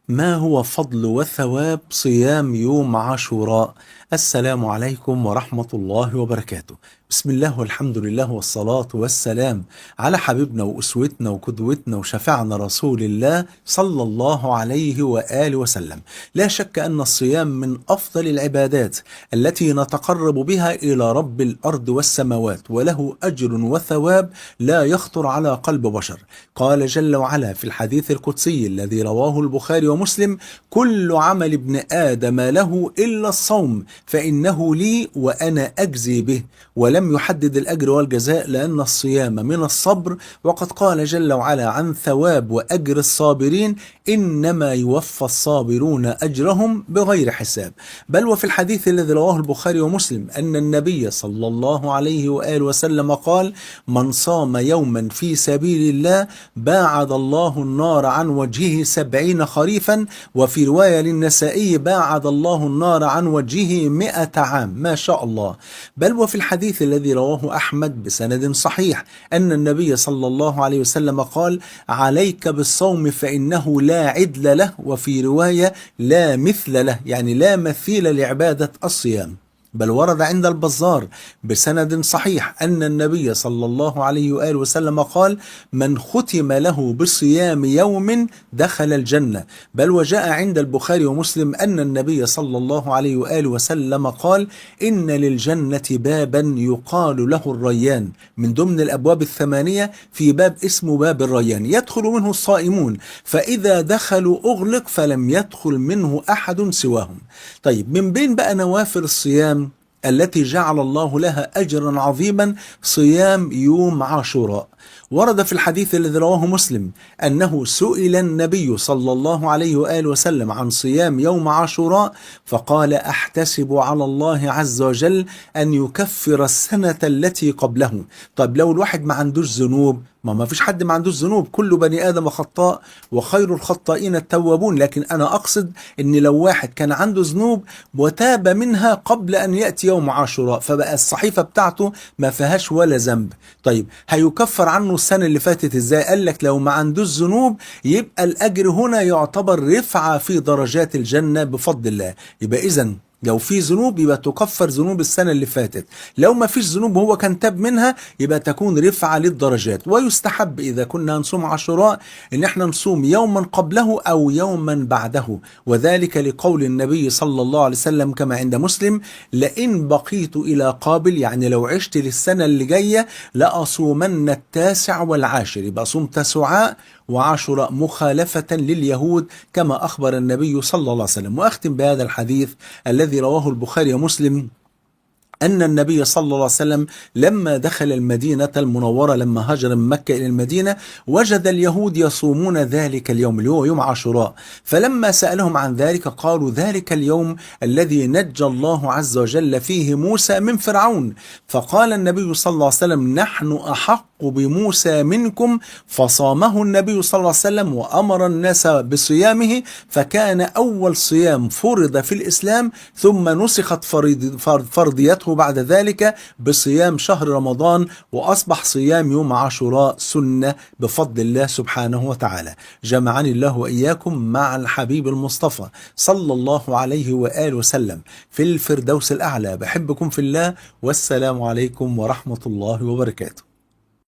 ما هو فضل وثواب صيام يوم عاشوراء؟ السلام عليكم ورحمة الله وبركاته. بسم الله والحمد لله والصلاة والسلام على حبيبنا وأسوتنا وقدوتنا وشفيعنا رسول الله صلى الله عليه وآله وسلم. لا شك أن الصيام من أفضل العبادات التي نتقرب بها إلى رب الأرض والسماوات، وله أجر وثواب لا يخطر على قلب بشر. قال جل وعلا في الحديث القدسي الذي رواه البخاري ومسلم: كل عمل ابن آدم له إلا الصوم فإنه لي وأنا أجزي به. ولم يحدد الأجر والجزاء لأن الصيام من الصبر، وقد قال جل وعلا عن ثواب وأجر الصابرين: إنما يوفى الصابرون أجرهم بغير حساب. بل وفي الحديث الذي رواه البخاري ومسلم أن النبي صلى الله عليه وآله وسلم قال: من صام يوما في سبيل الله باعد الله النار عن وجهه 70 خريفا، وفي رواية للنسائي: باعد الله النار عن وجهه 100 عام. ما شاء الله. بل وفي الحديث الذي رواه أحمد بسند صحيح أن النبي صلى الله عليه وسلم قال: عليك بالصوم فإنه لا عدل له، وفي رواية لا مثل له، يعني لا مثيل لعبادة الصيام. بل ورد عند البزار بسند صحيح أن النبي صلى الله عليه وآله وسلم قال: من ختم له بصيام يوم دخل الجنة. بل وجاء عند البخاري ومسلم أن النبي صلى الله عليه وآله وسلم قال: إن للجنة بابا يقال له الريان، من ضمن الأبواب الثمانية في باب اسمه باب الريان، يدخل منه الصائمون، فإذا دخلوا أغلق فلم يدخل منه أحد سواهم. طيب، من بين بقى نوافل الصيام التي جعل الله لها أجرا عظيما صيام يوم عاشوراء. ورد في الحديث الذي رواه مسلم أنه سئل النبي صلى الله عليه وآله وسلم عن صيام يوم عاشوراء فقال: أحتسب على الله عز وجل أن يكفر السنة التي قبله. طيب، لو الواحد ما عندوش ذنوب، ما فيش حد ما عندوش ذنوب، كل بني آدم خطاء وخير الخطائين التوابون، لكن أنا أقصد أن لو واحد كان عنده ذنوب وتاب منها قبل أن يأتي يوم عاشوراء فبقى الصحيفة بتاعته ما فيهاش ولا ذنب، طيب هيكفر عنه السنة اللي فاتت إزاي؟ قال لك: لو ما عندوش ذنوب يبقى الأجر هنا يعتبر رفعة في درجات الجنة بفضل الله. يبقى إذن لو في ذنوب يبقى تكفر ذنوب السنة اللي فاتت، لو ما فيش ذنوب وهو كان تاب منها يبقى تكون رفعة للدرجات. ويستحب إذا كنا نصوم عاشوراء إن احنا نصوم يوما قبله أو يوما بعده، وذلك لقول النبي صلى الله عليه وسلم كما عند مسلم: لئن بقيت إلى قابل، يعني لو عشت للسنة اللي جاية لأصومن التاسع والعاشر. يبقى صوم تسعاء وعاشوراء مخالفة لليهود كما أخبر النبي صلى الله عليه وسلم. وأختم بهذا الحديث الذي رواه البخاري ومسلم أن النبي صلى الله عليه وسلم لما دخل المدينة المنورة، لما هاجر من مكة إلى المدينة، وجد اليهود يصومون ذلك اليوم اللي هو يوم عاشوراء، فلما سألهم عن ذلك قالوا: ذلك اليوم الذي نجى الله عز وجل فيه موسى من فرعون. فقال النبي صلى الله عليه وسلم: نحن أحق بموسى منكم، فصامه النبي صلى الله عليه وسلم وأمر الناس بصيامه، فكان أول صيام فرض في الإسلام، ثم نسخت فرضيته بعد ذلك بصيام شهر رمضان، وأصبح صيام يوم عاشوراء سنة بفضل الله سبحانه وتعالى. جمعني الله وإياكم مع الحبيب المصطفى صلى الله عليه وآله وسلم في الفردوس الأعلى. بحبكم في الله، والسلام عليكم ورحمة الله وبركاته.